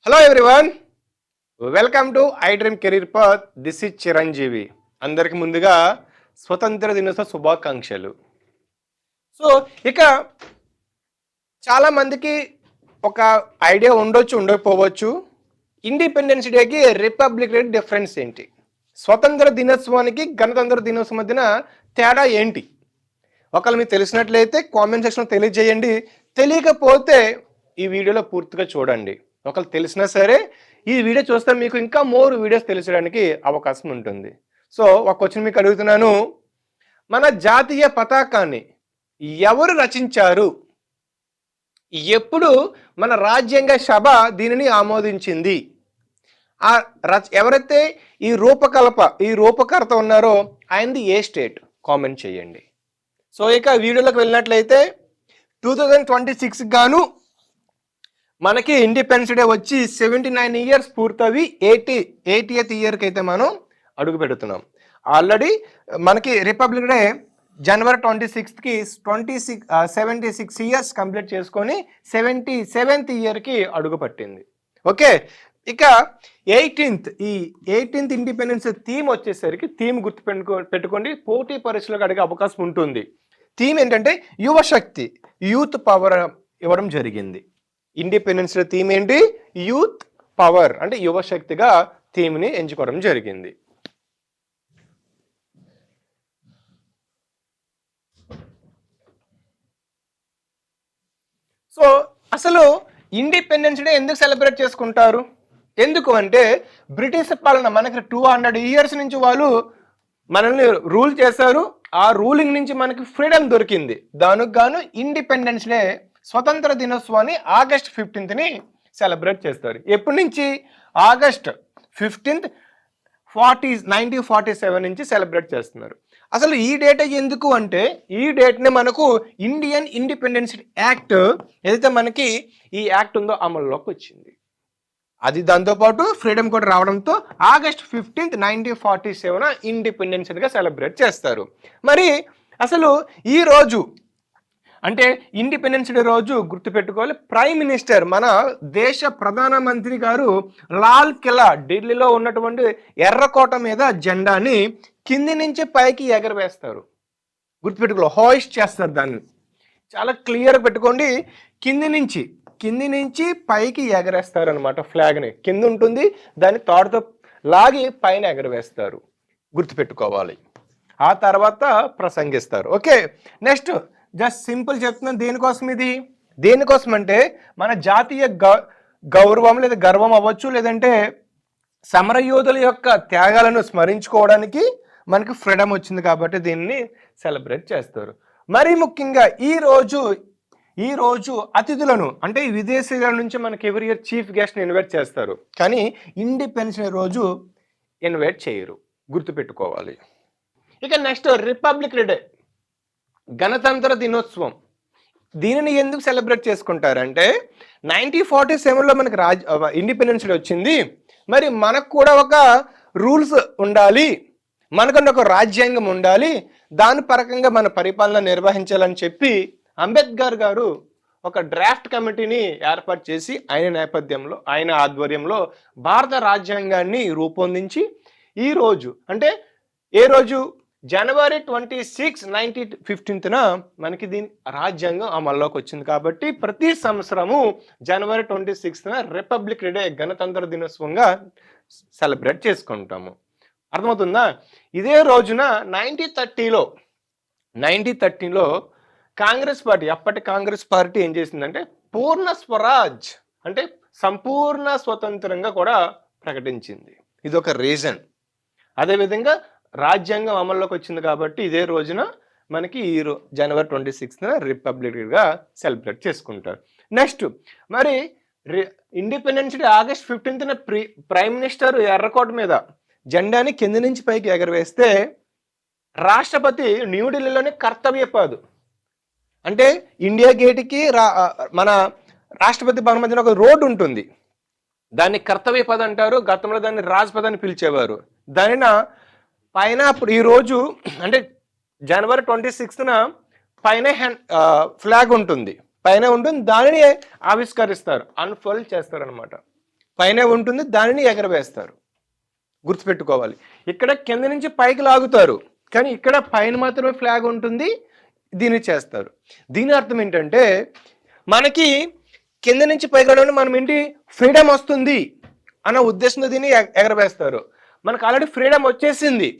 Hello everyone, welcome to I dream career path. This is Chiranjeevi. అందరికి ముందుగా స్వతంత్ర దినోత్సవ శుభాకాంక్షలు. సో ఇక చాలా మందికి ఒక ఐడియా ఉండొచ్చు, ఉండకపోవచ్చు. ఇండిపెండెన్స్ డేకి రిపబ్లిక్ డే డిఫరెన్స్ ఏంటి, స్వతంత్ర దినోత్సవానికి గణతంత్ర దినోత్సవం మధ్యన తేడా ఏంటి? ఒకవేళ మీకు తెలిసినట్లయితే కామెంట్ సెక్షన్లో తెలియజేయండి. తెలియకపోతే ఈ వీడియోలో పూర్తిగా చూడండి. ఒకవేళ తెలిసినా సరే ఈ వీడియో చూస్తే మీకు ఇంకా మోర్ వీడియోస్ తెలిసడానికి అవకాశం ఉంటుంది. సో ఒక క్వశ్చన్ మీకు అడుగుతున్నాను. మన జాతీయ పతాకాన్ని ఎవరు రచించారు? ఎప్పుడు మన రాజ్యాంగ సభ దీనిని ఆమోదించింది? ఎవరైతే ఈ రూపకర్త ఉన్నారో ఆయనది ఏ స్టేట్? కామెంట్ చేయండి. సో ఇక వీడియోలోకి వెళ్ళినట్లయితే 2026 గాను మనకి ఇండిపెండెన్స్ డే వచ్చి 79 ఇయర్స్ పూర్తవి 80th ఇయర్కి అయితే మనం అడుగు పెడుతున్నాం. ఆల్రెడీ మనకి రిపబ్లిక్ డే జనవరి 26కి 76 ఇయర్స్ కంప్లీట్ చేసుకొని 77th ఇయర్కి అడుగు పట్టింది. ఓకే, ఇక 18th ఇండిపెండెన్స్ థీమ్ వచ్చేసరికి థీమ్ గుర్తు పెట్టుకోండి, పోటీ పరీక్షలకు అడిగే అవకాశం ఉంటుంది. థీమ్ ఏంటంటే యువశక్తి, యూత్ పవర్ ఇవ్వడం జరిగింది. ఇండిపెండెన్స్ డే థీమ్ ఏంటి? యూత్ పవర్, అంటే యువశక్తిగా థీమ్ని ఎంచుకోవడం జరిగింది. సో అసలు ఇండిపెండెన్స్ డే ఎందుకు సెలబ్రేట్ చేసుకుంటారు? ఎందుకు అంటే బ్రిటిష్ పాలన మనకి 200 ఇయర్స్ నుంచి వాళ్ళు మనల్ని రూల్ చేశారు. ఆ రూలింగ్ నుంచి మనకి ఫ్రీడమ్ దొరికింది. దానికి గాను ఇండిపెండెన్స్ డే స్వతంత్ర దినోత్సవాన్ని ఆగస్ట్ 15ని సెలబ్రేట్ చేస్తారు. ఎప్పటి నుంచి? ఆగస్ట్ 15th 1947 నుంచి సెలబ్రేట్ చేస్తున్నారు. అసలు ఈ డేట్ ఎందుకు అంటే ఈ డేట్ని మనకు ఇండియన్ ఇండిపెండెన్స్ యాక్ట్ ఏదైతే మనకి ఈ యాక్ట్ ఉందో అమల్లోకి వచ్చింది. అది దాంతోపాటు ఫ్రీడమ్ కూడా రావడంతో ఆగస్ట్ 15th 1947 ఇండిపెండెన్స్ డేగా సెలబ్రేట్ చేస్తారు. మరి అసలు ఈ రోజు అంటే ఇండిపెండెన్స్ డే రోజు గుర్తుపెట్టుకోవాలి, ప్రైమ్ మినిస్టర్ మన దేశ ప్రధానమంత్రి గారు లాల్ కిలా ఢిల్లీలో ఉన్నటువంటి ఎర్రకోట మీద జెండాని కింది నుంచి పైకి ఎగరవేస్తారు. గుర్తుపెట్టుకోవాలి, హాయిస్ట్ చేస్తారు. దాన్ని చాలా క్లియర్గా పెట్టుకోండి. కింది నుంచి పైకి ఎగరేస్తారు అనమాట. ఫ్లాగ్ని కింద ఉంటుంది, దాన్ని తాడుతో లాగి పైన ఎగరవేస్తారు. గుర్తుపెట్టుకోవాలి. ఆ తర్వాత ప్రసంగిస్తారు. ఓకే, నెక్స్ట్ జస్ట్ సింపుల్ చెప్తున్నాను. దేనికోసం అంటే మన జాతీయ గౌరవం లేదా గర్వం అవ్వచ్చు, లేదంటే సమరయోధుల యొక్క త్యాగాలను స్మరించుకోవడానికి మనకి ఫ్రీడమ్ వచ్చింది కాబట్టి దీన్ని సెలబ్రేట్ చేస్తారు. మరి ముఖ్యంగా ఈ రోజు అతిథులను అంటే విదేశీయుల నుంచి మనకి ఎవరి ఇయర్ చీఫ్ గెస్ట్ని ఇన్వైట్ చేస్తారు, కానీ ఇండిపెండెన్స్ డే రోజు ఇన్వైట్ చేయరు. గుర్తుపెట్టుకోవాలి. ఇక నెక్స్ట్ రిపబ్లిక్ డే, గణతంత్ర దినోత్సవం. దీనిని ఎందుకు సెలబ్రేట్ చేసుకుంటారంటే 1947లో మనకి ఇండిపెండెన్స్ డే వచ్చింది. మరి మనకు కూడా ఒక రూల్స్ ఉండాలి, మనకంటే ఒక రాజ్యాంగం ఉండాలి, దాని పరకంగా మన పరిపాలన నిర్వహించాలని చెప్పి అంబేద్కర్ గారు ఒక డ్రాఫ్ట్ కమిటీని ఏర్పాటు చేసి ఆయన ఆధ్వర్యంలో భారత రాజ్యాంగాన్ని రూపొందించి ఈ రోజు అంటే ఏ రోజు జనవరి 26 1915న మనకి దీని రాజ్యాంగం అమల్లోకి వచ్చింది. కాబట్టి ప్రతి సంవత్సరము జనవరి 26న రిపబ్లిక్ డే గణతంత్ర దినోత్సవంగా సెలబ్రేట్ చేసుకుంటాము. అర్థమవుతుందా? ఇదే రోజున 1913లో కాంగ్రెస్ పార్టీ, అప్పటి కాంగ్రెస్ పార్టీ ఏం చేసిందంటే పూర్ణ స్వరాజ్ అంటే సంపూర్ణ స్వతంత్రంగా కూడా ప్రకటించింది. ఇది ఒక రీజన్. అదేవిధంగా రాజ్యాంగం అమల్లోకి వచ్చింది కాబట్టి ఇదే రోజున మనకి జనవరి 26న రిపబ్లిక్ డేగా సెలబ్రేట్ చేసుకుంటారు. నెక్స్ట్ మరి ఇండిపెండెన్స్ డే ఆగస్ట్ 15న ప్రైమ్ మినిస్టర్ ఎర్రకోట మీద జెండాని కింది నుంచి పైకి ఎగరవేస్తే రాష్ట్రపతి న్యూఢిల్లీలోని కర్తవ్యపాదు అంటే ఇండియా గేట్కి మన రాష్ట్రపతి భవన్ మధ్యన ఒక రోడ్డు ఉంటుంది, దాన్ని కర్తవ్యపథ్ అంటారు. గతంలో దాన్ని రాజ్పథ్ అని పిలిచేవారు. దానిన పైన అప్పుడు ఈరోజు అంటే జనవరి 26న పైన ఫ్లాగ్ ఉంటుంది, దానిని ఆవిష్కరిస్తారు, అన్ఫోల్డ్ చేస్తారు అనమాట. పైన ఉంటుంది, దానిని ఎగరవేస్తారు. గుర్తుపెట్టుకోవాలి. ఇక్కడ కింద నుంచి పైకి లాగుతారు, కానీ ఇక్కడ పైన మాత్రమే ఫ్లాగ్ ఉంటుంది, దీన్ని చేస్తారు. దీని అర్థం ఏంటంటే మనకి కింద నుంచి పైకి రావడం మనం ఏంటి ఫ్రీడమ్ వస్తుంది అన్న ఉద్దేశంతో దీన్ని ఎగరవేస్తారు. మనకు ఆల్రెడీ ఫ్రీడమ్ వచ్చేసింది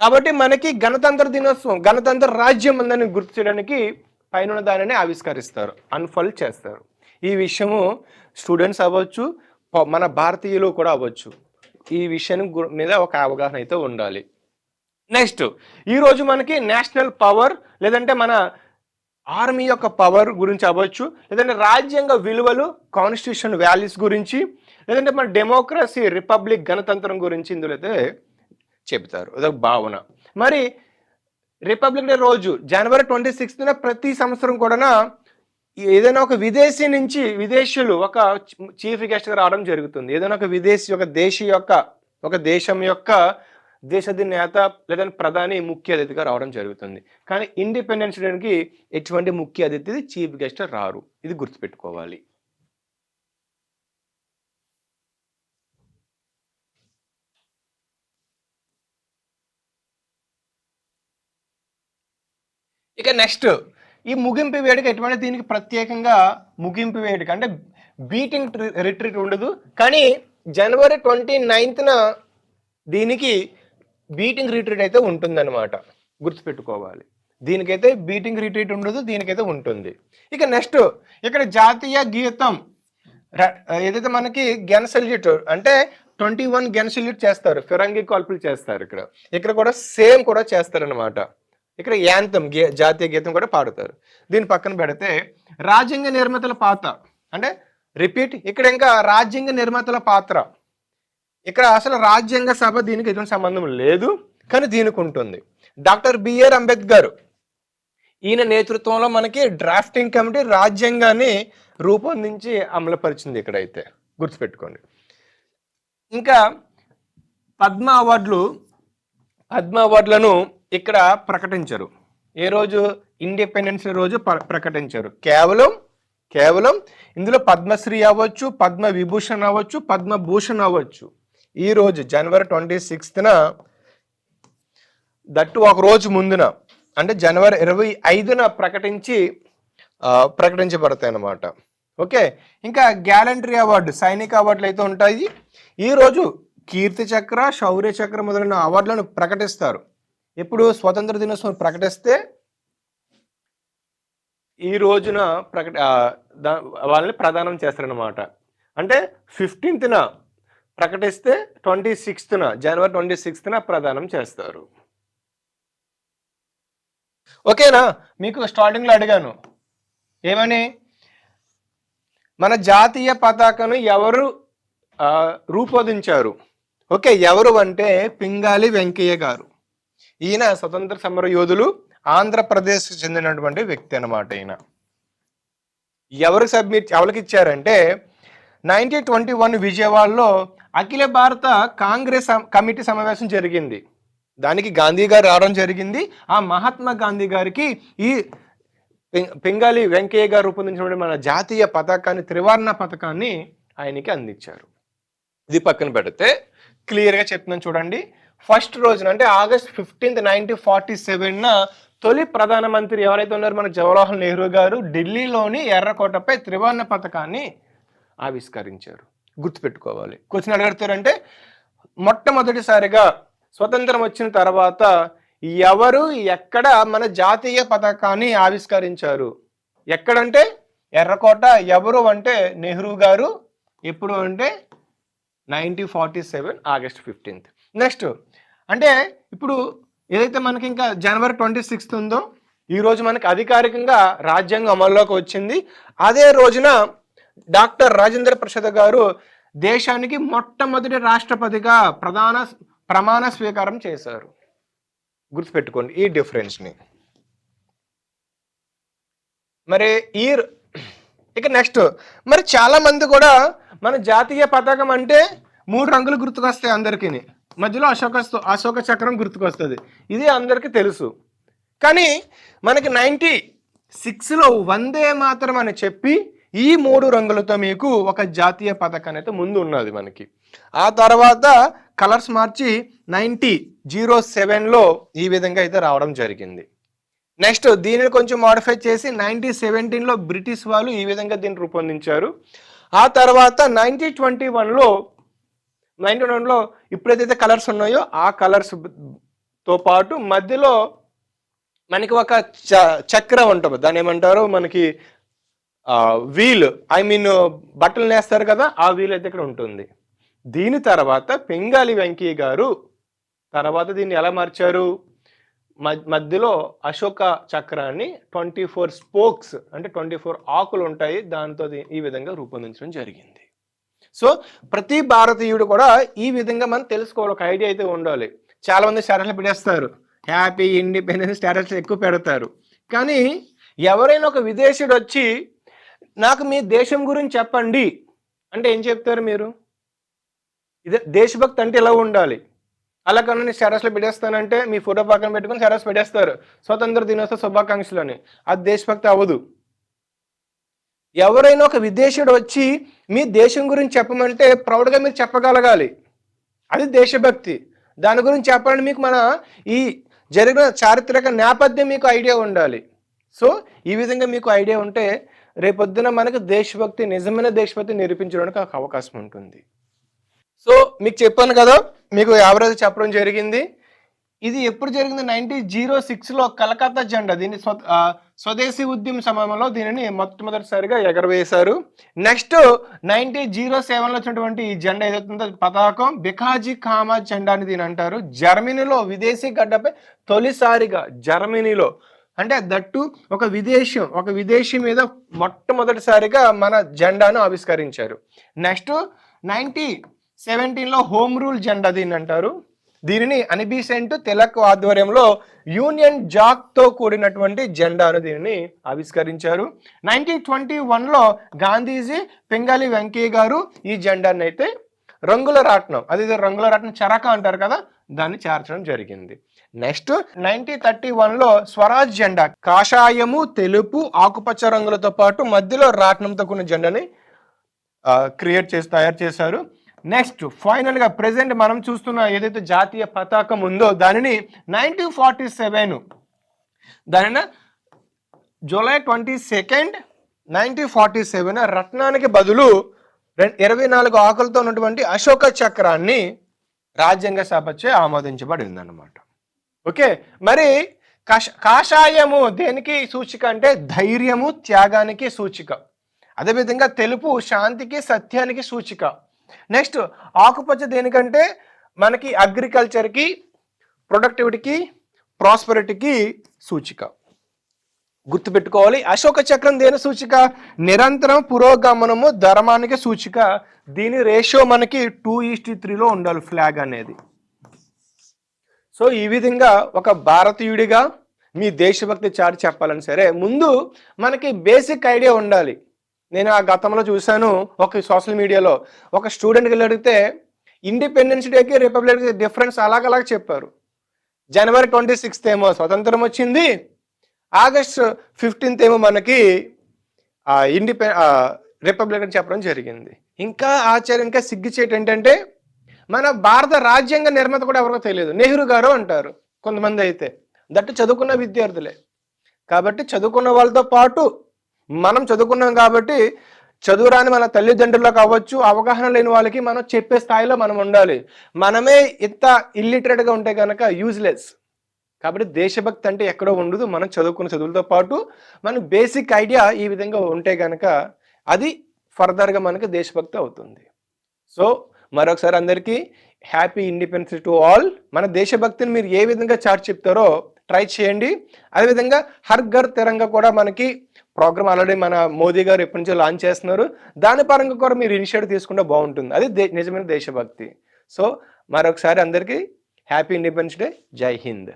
కాబట్టి మనకి గణతంత్ర దినోత్సవం, గణతంత్ర రాజ్యం ఉందని గుర్తు చేయడానికి పైన దానిని ఆవిష్కరిస్తారు, అన్ఫోల్డ్ చేస్తారు. ఈ విషయము స్టూడెంట్స్ అవ్వచ్చు, మన భారతీయులు కూడా అవ్వచ్చు, ఈ విషయం మీద ఒక అవగాహన అయితే ఉండాలి. నెక్స్ట్, ఈరోజు మనకి నేషనల్ పవర్ లేదంటే మన ఆర్మీ యొక్క పవర్ గురించి అవ్వచ్చు, లేదంటే రాజ్యాంగ విలువలు కాన్స్టిట్యూషన్ వాల్యూస్ గురించి, లేదంటే మన డెమోక్రసీ రిపబ్లిక్ గణతంత్రం గురించి ఇందులో అయితే చెబుతారు. అదొక భావన. మరి రిపబ్లిక్ డే రోజు జనవరి 26న ప్రతి సంవత్సరం కూడా ఏదైనా ఒక విదేశీ నుంచి విదేశీయులు ఒక చీఫ్ గెస్ట్గా రావడం జరుగుతుంది. ఏదైనా ఒక విదేశీ ఒక దేశం యొక్క దేశాధినేత లేదంటే ప్రధాని ముఖ్య అతిథిగా రావడం జరుగుతుంది. కానీ ఇండిపెండెన్స్ డేకి ఎటువంటి ముఖ్య అతిథి చీఫ్ గెస్ట్ రారు. ఇది గుర్తుపెట్టుకోవాలి. ఇక నెక్స్ట్, ఈ ముగింపు వేడుక ఎటువంటి దీనికి ప్రత్యేకంగా ముగింపు వేడుక అంటే బీటింగ్ రిట్రీట్ ఉండదు, కానీ జనవరి 29న దీనికి బీటింగ్ రిట్రీట్ అయితే ఉంటుందన్నమాట. గుర్తుపెట్టుకోవాలి. దీనికైతే బీటింగ్ రిట్రీట్ ఉండదు, దీనికైతే ఉంటుంది. ఇక నెక్స్ట్, ఇక్కడ జాతీయ గీతం ఏదైతే మనకి గన్ సల్యూట్ అంటే 21 గన్ సల్యూట్ చేస్తారు, ఫిరంగి కాల్పులు చేస్తారు. ఇక్కడ కూడా సేమ్ కూడా చేస్తారనమాట. ఇక్కడ యాంతం జాతీయ గీతం కూడా పాడుతారు. దీని పక్కన పెడితే రాజ్యాంగ నిర్మాతల పాత్ర అంటే రిపీట్, ఇక్కడ ఇంకా రాజ్యాంగ నిర్మాతల పాత్ర, ఇక్కడ అసలు రాజ్యాంగ సభ దీనికి ఎటువంటి సంబంధం లేదు, కానీ దీనికి ఉంటుంది. డాక్టర్ బిఆర్ అంబేద్కర్ ఈయన నేతృత్వంలో మనకి డ్రాఫ్టింగ్ కమిటీ రాజ్యాంగాన్ని రూపొందించి అమలుపరిచింది. ఇక్కడైతే గుర్తుపెట్టుకోండి. ఇంకా పద్మ అవార్డులను ఇక్కడ ప్రకటించరు. ఏ రోజు? ఇండిపెండెన్స్ రోజు ప్రకటించారు. కేవలం ఇందులో పద్మశ్రీ అవ్వచ్చు, పద్మ విభూషణ్ అవ్వచ్చు, పద్మభూషణ్ అవ్వచ్చు. ఈ రోజు జనవరి 26న దట్టు ఒక రోజు ముందున అంటే జనవరి 25న ప్రకటించబడతాయి అన్నమాట. ఓకే. ఇంకా గ్యాలంటరీ అవార్డు, సైనిక అవార్డులు అయితే ఉంటాయి. ఈరోజు కీర్తి చక్ర, శౌర్య చక్ర మొదలైన అవార్డులను ప్రకటిస్తారు. ఎప్పుడు? స్వతంత్ర దినోత్సవం ప్రకటిస్తే ఈ రోజున వాళ్ళని ప్రదానం చేస్తారనమాట. అంటే 15న ప్రకటిస్తే 26న జనవరి 26న ప్రదానం చేస్తారు. ఓకేనా? మీకు స్టార్టింగ్లో అడిగాను ఏమని, మన జాతీయ పతాకను ఎవరు రూపొందించారు? ఓకే, ఎవరు అంటే పింగాలి వెంకయ్య గారు. ఈయన స్వతంత్ర సమర యోధులు, ఆంధ్రప్రదేశ్ చెందినటువంటి వ్యక్తి అన్నమాట. ఈయన ఎవరికి ఇచ్చారంటే 1921 విజయవాడలో అఖిల భారత కాంగ్రెస్ కమిటీ సమావేశం జరిగింది. దానికి గాంధీ గారు రావడం జరిగింది. ఆ మహాత్మా గాంధీ గారికి ఈ పింగాలి వెంకయ్య గారు రూపొందించినటువంటి మన జాతీయ పతాకాన్ని, త్రివర్ణ పతాకాన్ని ఆయనకి అందించారు. ఇది పక్కన పెడితే క్లియర్గా చెప్తున్నాను చూడండి. ఫస్ట్ రోజున అంటే ఆగస్ట్ 15, 1947న తొలి ప్రధానమంత్రి ఎవరైతే ఉన్నారో మన జవహర్లాల్ నెహ్రూ గారు ఢిల్లీలోని ఎర్రకోటపై త్రివర్ణ పతాకాన్ని ఆవిష్కరించారు. గుర్తుపెట్టుకోవాలి. క్వశ్చన్ అడుగుతారంటే మొట్టమొదటిసారిగా స్వతంత్రం వచ్చిన తర్వాత ఎవరు ఎక్కడ మన జాతీయ పతాకాన్ని ఆవిష్కరించారు? ఎక్కడంటే ఎర్రకోట. ఎవరు అంటే నెహ్రూ గారు. ఎప్పుడు అంటే 1947 ఆగస్ట్ 15. నెక్స్ట్ అంటే ఇప్పుడు ఏదైతే మనకి ఇంకా జనవరి 26 ఉందో ఈ రోజు మనకి అధికారికంగా రాజ్యాంగం అమల్లోకి వచ్చింది. అదే రోజున డాక్టర్ రాజేంద్ర ప్రసాద్ గారు దేశానికి మొట్టమొదటి రాష్ట్రపతిగా ప్రమాణ స్వీకారం చేశారు. గుర్తుపెట్టుకోండి ఈ డిఫరెన్స్ని. మరి ఇక నెక్స్ట్, మరి చాలా మంది కూడా మన జాతీయ పతాకం అంటే 3 రంగులు గుర్తుకొస్తాయి అందరికీ. మధ్యలో అశోక చక్రం గుర్తుకొస్తుంది. ఇది అందరికీ తెలుసు. కానీ మనకి 96లో వందే మాతరం అని చెప్పి ఈ 3 రంగులతో మీకు ఒక జాతీయ పతాకం అయితే ముందు ఉన్నది మనకి. ఆ తర్వాత కలర్స్ మార్చి 1907లో ఈ విధంగా అయితే రావడం జరిగింది. నెక్స్ట్ దీనిని కొంచెం మాడిఫై చేసి 1917లో బ్రిటిష్ వాళ్ళు ఈ విధంగా దీన్ని రూపొందించారు. ఆ తర్వాత 1921లో ఇప్పుడైతే కలర్స్ ఉన్నాయో ఆ కలర్స్ తో పాటు మధ్యలో మనకి ఒక చక్రం ఉంటుంది, దాన్ని ఏమంటారు మనకి వీల్, బట్టలు నేస్తారు కదా, ఆ వీల్ అయితే ఇక్కడ ఉంటుంది. దీని తర్వాత పెంగాలి వెంకయ్య గారు తర్వాత దీన్ని ఎలా మార్చారు, మధ్యలో అశోక చక్రాన్ని 24 స్పోక్స్ అంటే 24 ఆకులు ఉంటాయి, దాంతో ఈ విధంగా రూపొందించడం జరిగింది. సో ప్రతి భారతీయుడు కూడా ఈ విధంగా మనం తెలుసుకోవాలి, ఒక ఐడియా అయితే ఉండాలి. చాలా మంది స్టేటస్లు పెట్టేస్తారు, హ్యాపీ ఇండిపెండెన్స్ స్టేటస్లు ఎక్కువ పెడతారు. కానీ ఎవరైనా ఒక విదేశీయుడు వచ్చి నాకు మీ దేశం గురించి చెప్పండి అంటే ఏం చెప్తారు మీరు? ఇదే దేశభక్తి అంటే ఎలా ఉండాలి. అలా కన్నా నేను స్టేటస్లో పెట్టేస్తానంటే మీ ఫోటో పక్కన పెట్టుకుని స్టేటస్ పెట్టేస్తారు స్వతంత్ర దినోత్సవ శుభాకాంక్షలు అని, అది దేశభక్తి అవ్వదు. ఎవరైనా ఒక విదేశీయుడు వచ్చి మీ దేశం గురించి చెప్పమంటే ప్రౌడ్గా మీరు చెప్పగలగాలి, అది దేశభక్తి. దాని గురించి చెప్పాలని మీకు మన ఈ జరిగిన చారిత్రక నేపథ్యం మీకు ఐడియా ఉండాలి. సో ఈ విధంగా మీకు ఐడియా ఉంటే రేపొద్దున మనకు దేశభక్తి, నిజమైన దేశభక్తి నిరూపించడానికి ఒక అవకాశం ఉంటుంది. సో మీకు చెప్పాను కదా, మీకు యావరేజ్ చెప్పడం జరిగింది. ఇది ఎప్పుడు జరిగింది? 1906లో కలకత్తా జెండా, దీన్ని స్వదేశీ ఉద్యమ సమయంలో దీనిని మొట్టమొదటిసారిగా ఎగరవేశారు. నెక్స్ట్ 1907లో వచ్చినటువంటి ఈ జెండా ఏదైతుందో పతాకం బికాజీ కామా జెండా అని దీని అంటారు. జర్మనీలో విదేశీ గడ్డపై తొలిసారిగా, జర్మనీలో అంటే దట్టు ఒక విదేశీ మీద మొట్టమొదటిసారిగా మన జెండాను ఆవిష్కరించారు. నెక్స్ట్ 1917లో హోమ్ రూల్ జెండా దీన్ని అంటారు. దీనిని అనిబిసెంట్ తిలక్ ఆధ్వర్యంలో యూనియన్ జాక్ తో కూడినటువంటి జెండాను దీనిని ఆవిష్కరించారు. 1921లో గాంధీజీ, పెంగాలి వెంకయ్య గారు ఈ జెండాన్ని అయితే రంగుల రాట్నం, అది రంగుల రాట్నం చరక అంటారు కదా, దాన్ని చేర్చడం జరిగింది. నెక్స్ట్ 1931లో స్వరాజ్ జెండా కాషాయము, తెలుపు, ఆకుపచ్చ రంగులతో పాటు మధ్యలో రాట్నంతో కూడిన జెండాని తయారు చేశారు. నెక్స్ట్ ఫైనల్ గా ప్రెసెంట్ మనం చూస్తున్న ఏదైతే జాతీయ పతాకం ఉందో దానిని 1947 దానిని జూలై 22, 1947 రత్నానికి బదులు 24 ఆకులతో ఉన్నటువంటి అశోక చక్రాన్ని రాజ్యాంగ సభచే ఆమోదించబడింది అన్నమాట. ఓకే, మరి కాషాయము దేనికి సూచిక అంటే ధైర్యము, త్యాగానికి సూచిక. అదేవిధంగా తెలుపు శాంతికి, సత్యానికి సూచిక. నెక్స్ట్ ఆకుపచ్చ దేనికంటే మనకి అగ్రికల్చర్కి, ప్రొడక్టివిటీకి, ప్రాస్పరిటీకి సూచిక. గుర్తుపెట్టుకోవాలి. అశోక చక్రం దేని సూచిక? నిరంతరం పురోగమనము, ధర్మానికి సూచిక. దీని రేషియో మనకి 2:3లో ఉండాలి ఫ్లాగ్ అనేది. సో ఈ విధంగా ఒక భారతీయుడిగా మీ దేశభక్తి చాటి చెప్పాలని సరే ముందు మనకి బేసిక్ ఐడియా ఉండాలి. నేను ఆ గతంలో చూశాను, ఒక సోషల్ మీడియాలో ఒక స్టూడెంట్కి వెళ్ళి అడిగితే ఇండిపెండెన్స్ డేకి రిపబ్లిక్ డే డిఫరెన్స్ అలాగ చెప్పారు. జనవరి 26 ఏమో స్వతంత్రం వచ్చింది, ఆగస్ట్ 15 ఏమో మనకి రిపబ్లిక్ అని చెప్పడం జరిగింది. ఇంకా ఆశ్చర్యంగా సిగ్గుచేటు ఏంటంటే మన భారత రాజ్యాంగ నిర్మాత కూడా ఎవరికో తెలియదు, నెహ్రూ గారు అంటారు కొంతమంది అయితే, దట్టు చదువుకున్న విద్యార్థులే. కాబట్టి చదువుకున్న వాళ్ళతో పాటు మనం చదువుకున్నాం కాబట్టి చదువురాని మన తల్లిదండ్రులకు కావచ్చు, అవగాహన లేని వాళ్ళకి మనం చెప్పే స్థాయిలో మనం ఉండాలి. మనమే ఇంత ఇల్లిటరేట్గా ఉంటే కనుక యూజ్లెస్. కాబట్టి దేశభక్తి అంటే ఎక్కడో ఉండదు, మనం చదువుకున్న చదువులతో పాటు మన బేసిక్ ఐడియా ఈ విధంగా ఉంటే కనుక అది ఫర్దర్గా మనకి దేశభక్తి అవుతుంది. సో మరొకసారి అందరికీ హ్యాపీ ఇండిపెండెన్స్ టు ఆల్. మన దేశభక్తిని మీరు ఏ విధంగా చాటి చెప్తారో ట్రై చేయండి. అదేవిధంగా హర్ ఘర్ తిరంగా కూడా మనకి ప్రోగ్రామ్ ఆల్రెడీ మన మోదీ గారు ఎప్పటి నుంచో లాంచ్ చేస్తున్నారు. దాని పరంగా కూడా మీరు ఇనిషియేటివ్ తీసుకుంటే బాగుంటుంది, అది నిజమైన దేశభక్తి. సో మరొకసారి అందరికీ హ్యాపీ ఇండిపెండెన్స్ డే. జై హింద్.